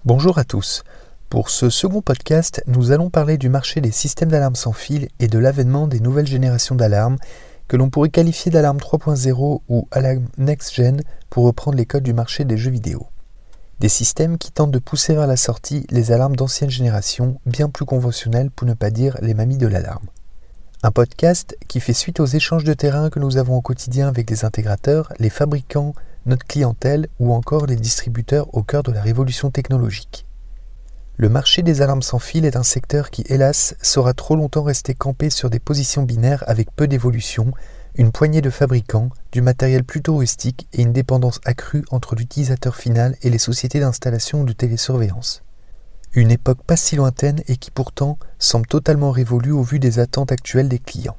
Bonjour à tous. Pour ce second podcast, nous allons parler du marché des systèmes d'alarme sans fil et de l'avènement des nouvelles générations d'alarmes que l'on pourrait qualifier d'alarme 3.0 ou alarme next-gen pour reprendre les codes du marché des jeux vidéo. Des systèmes qui tentent de pousser vers la sortie les alarmes d'ancienne génération, bien plus conventionnelles pour ne pas dire les mamies de l'alarme. Un podcast qui fait suite aux échanges de terrain que nous avons au quotidien avec les intégrateurs, les fabricants, notre clientèle ou encore les distributeurs au cœur de la révolution technologique. Le marché des alarmes sans fil est un secteur qui, hélas, saura trop longtemps rester campé sur des positions binaires avec peu d'évolution, une poignée de fabricants, du matériel plutôt rustique et une dépendance accrue entre l'utilisateur final et les sociétés d'installation ou de télésurveillance. Une époque pas si lointaine et qui pourtant semble totalement révolue au vu des attentes actuelles des clients.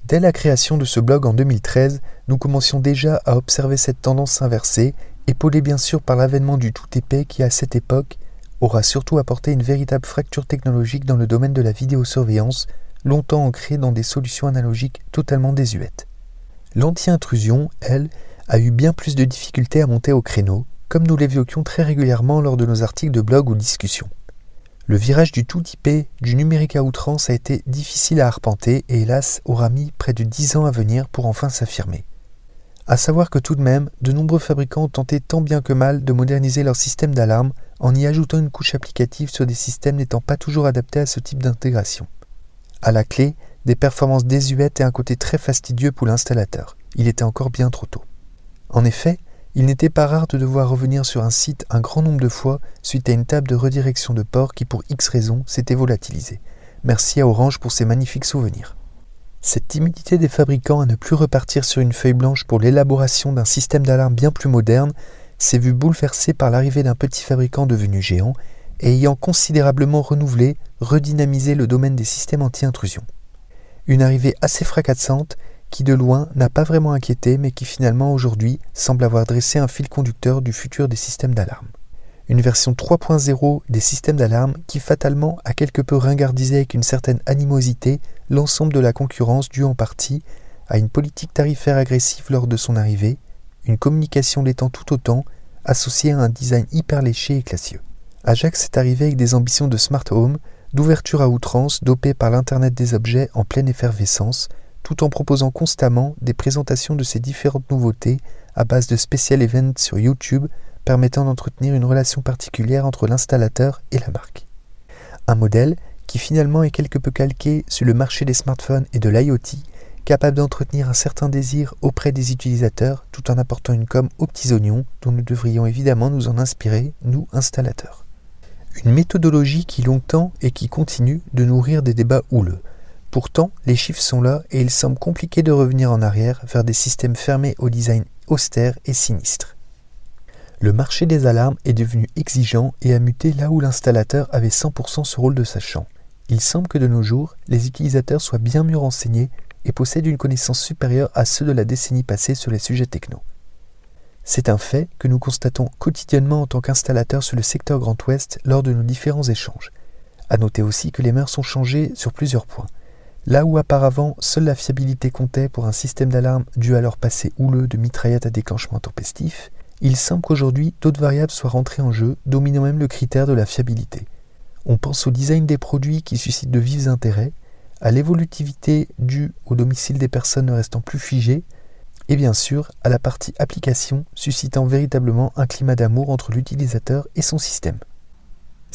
Dès la création de ce blog en 2013, nous commencions déjà à observer cette tendance s'inverser, épaulée bien sûr par l'avènement du tout épais qui, à cette époque, aura surtout apporté une véritable fracture technologique dans le domaine de la vidéosurveillance, longtemps ancrée dans des solutions analogiques totalement désuètes. L'anti-intrusion, elle, a eu bien plus de difficultés à monter au créneau, comme nous l'évoquions très régulièrement lors de nos articles de blog ou discussions. Le virage du tout IP, du numérique à outrance a été difficile à arpenter et hélas aura mis près de 10 ans à venir pour enfin s'affirmer. À savoir que tout de même, de nombreux fabricants ont tenté tant bien que mal de moderniser leur système d'alarme en y ajoutant une couche applicative sur des systèmes n'étant pas toujours adaptés à ce type d'intégration. À la clé, des performances désuètes et un côté très fastidieux pour l'installateur. Il était encore bien trop tôt. En effet, il n'était pas rare de devoir revenir sur un site un grand nombre de fois suite à une table de redirection de port qui pour X raisons s'était volatilisée. Merci à Orange pour ces magnifiques souvenirs. Cette timidité des fabricants à ne plus repartir sur une feuille blanche pour l'élaboration d'un système d'alarme bien plus moderne s'est vue bouleversée par l'arrivée d'un petit fabricant devenu géant et ayant considérablement renouvelé, redynamisé le domaine des systèmes anti-intrusion. Une arrivée assez fracassante qui de loin n'a pas vraiment inquiété mais qui finalement aujourd'hui semble avoir dressé un fil conducteur du futur des systèmes d'alarme. Une version 3.0 des systèmes d'alarme qui fatalement a quelque peu ringardisé avec une certaine animosité l'ensemble de la concurrence due en partie à une politique tarifaire agressive lors de son arrivée, une communication l'étant tout autant, associée à un design hyper léché et classieux. Ajax est arrivé avec des ambitions de smart home, d'ouverture à outrance dopée par l'Internet des objets en pleine effervescence, tout en proposant constamment des présentations de ces différentes nouveautés à base de special events sur YouTube permettant d'entretenir une relation particulière entre l'installateur et la marque. Un modèle qui finalement est quelque peu calqué sur le marché des smartphones et de l'IoT, capable d'entretenir un certain désir auprès des utilisateurs tout en apportant une com aux petits oignons dont nous devrions évidemment nous en inspirer, nous installateurs. Une méthodologie qui longtemps et qui continue de nourrir des débats houleux. Pourtant, les chiffres sont là et il semble compliqué de revenir en arrière vers des systèmes fermés au design austère et sinistre. Le marché des alarmes est devenu exigeant et a muté là où l'installateur avait 100% ce rôle de sachant. Il semble que de nos jours, les utilisateurs soient bien mieux renseignés et possèdent une connaissance supérieure à ceux de la décennie passée sur les sujets techno. C'est un fait que nous constatons quotidiennement en tant qu'installateur sur le secteur Grand Ouest lors de nos différents échanges. À noter aussi que les mœurs ont changé sur plusieurs points. Là où auparavant, seule la fiabilité comptait pour un système d'alarme dû à leur passé houleux de mitraillette à déclenchement intempestif, il semble qu'aujourd'hui d'autres variables soient rentrées en jeu, dominant même le critère de la fiabilité. On pense au design des produits qui suscitent de vifs intérêts, à l'évolutivité due au domicile des personnes ne restant plus figées, et bien sûr à la partie application suscitant véritablement un climat d'amour entre l'utilisateur et son système.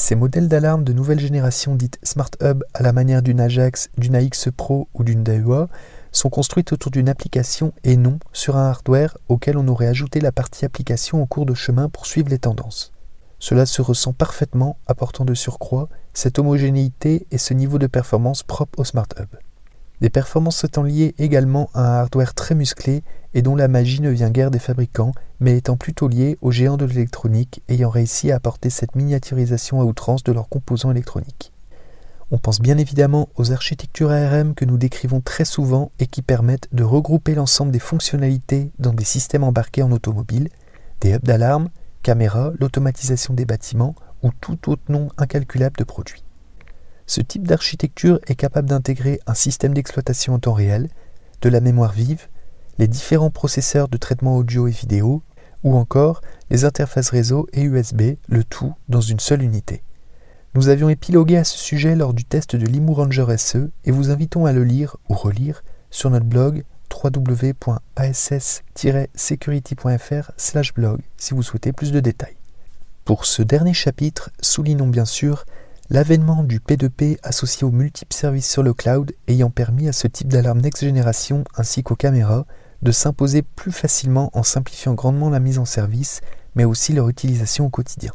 Ces modèles d'alarme de nouvelle génération dites Smart Hub à la manière d'une Ajax, d'une AX Pro ou d'une Daiwa sont construites autour d'une application et non sur un hardware auquel on aurait ajouté la partie application en cours de chemin pour suivre les tendances. Cela se ressent parfaitement, apportant de surcroît cette homogénéité et ce niveau de performance propre au Smart Hub. Des performances étant liées également à un hardware très musclé et dont la magie ne vient guère des fabricants, mais étant plutôt liée aux géants de l'électronique ayant réussi à apporter cette miniaturisation à outrance de leurs composants électroniques. On pense bien évidemment aux architectures ARM que nous décrivons très souvent et qui permettent de regrouper l'ensemble des fonctionnalités dans des systèmes embarqués en automobile, des hubs d'alarme, caméras, l'automatisation des bâtiments ou tout autre nom incalculable de produits. Ce type d'architecture est capable d'intégrer un système d'exploitation en temps réel, de la mémoire vive, les différents processeurs de traitement audio et vidéo, ou encore les interfaces réseau et USB, le tout dans une seule unité. Nous avions épilogué à ce sujet lors du test de l'IMU Ranger SE et vous invitons à le lire ou relire sur notre blog www.ass-security.fr/blog si vous souhaitez plus de détails. Pour ce dernier chapitre, soulignons bien sûr l'avènement du P2P associé aux multiples services sur le cloud ayant permis à ce type d'alarme next génération ainsi qu'aux caméras de s'imposer plus facilement en simplifiant grandement la mise en service, mais aussi leur utilisation au quotidien.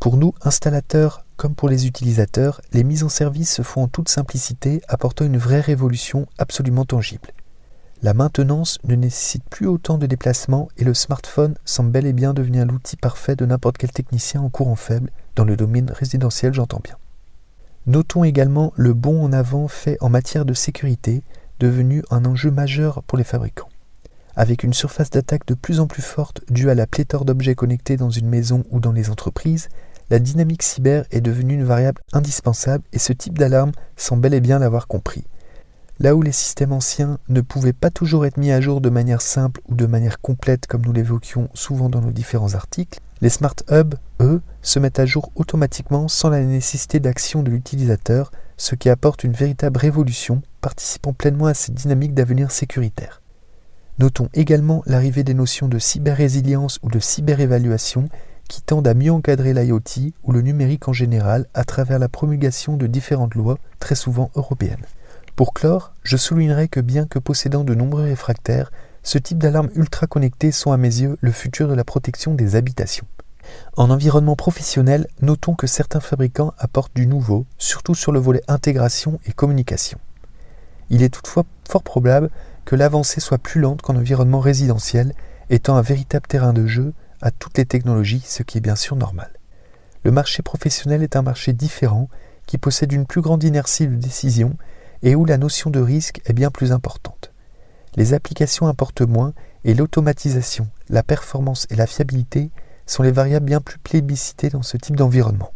Pour nous, installateurs comme pour les utilisateurs, les mises en service se font en toute simplicité, apportant une vraie révolution absolument tangible. La maintenance ne nécessite plus autant de déplacements et le smartphone semble bel et bien devenir l'outil parfait de n'importe quel technicien en courant faible, dans le domaine résidentiel j'entends bien. Notons également le bond en avant fait en matière de sécurité, devenu un enjeu majeur pour les fabricants. Avec une surface d'attaque de plus en plus forte due à la pléthore d'objets connectés dans une maison ou dans les entreprises, la dynamique cyber est devenue une variable indispensable et ce type d'alarme semble bel et bien l'avoir compris. Là où les systèmes anciens ne pouvaient pas toujours être mis à jour de manière simple ou de manière complète comme nous l'évoquions souvent dans nos différents articles, les Smart Hubs, eux, se mettent à jour automatiquement sans la nécessité d'action de l'utilisateur, ce qui apporte une véritable révolution, participant pleinement à cette dynamique d'avenir sécuritaire. Notons également l'arrivée des notions de cyber-résilience ou de cyber-évaluation qui tendent à mieux encadrer l'IoT ou le numérique en général à travers la promulgation de différentes lois, très souvent européennes. Pour clore, je soulignerai que bien que possédant de nombreux réfractaires, ce type d'alarmes ultra connectées sont à mes yeux le futur de la protection des habitations. En environnement professionnel, notons que certains fabricants apportent du nouveau, surtout sur le volet intégration et communication. Il est toutefois fort probable que l'avancée soit plus lente qu'en environnement résidentiel, étant un véritable terrain de jeu à toutes les technologies, ce qui est bien sûr normal. Le marché professionnel est un marché différent, qui possède une plus grande inertie de décision et où la notion de risque est bien plus importante. Les applications importent moins et l'automatisation, la performance et la fiabilité sont les variables bien plus plébiscitées dans ce type d'environnement.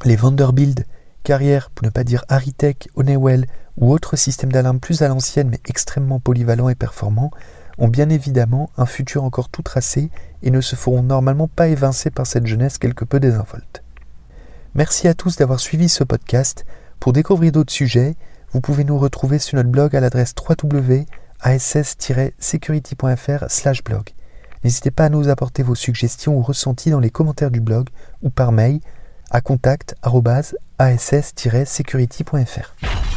Les Vanderbilt, Carrier, pour ne pas dire Aritech, Honeywell ou autres systèmes d'alarme plus à l'ancienne mais extrêmement polyvalents et performants ont bien évidemment un futur encore tout tracé et ne se feront normalement pas évincer par cette jeunesse quelque peu désinvolte. Merci à tous d'avoir suivi ce podcast. Pour découvrir d'autres sujets, vous pouvez nous retrouver sur notre blog à l'adresse www.ass-security.fr/blog. N'hésitez pas à nous apporter vos suggestions ou ressentis dans les commentaires du blog ou par mail à contact@ass-security.fr.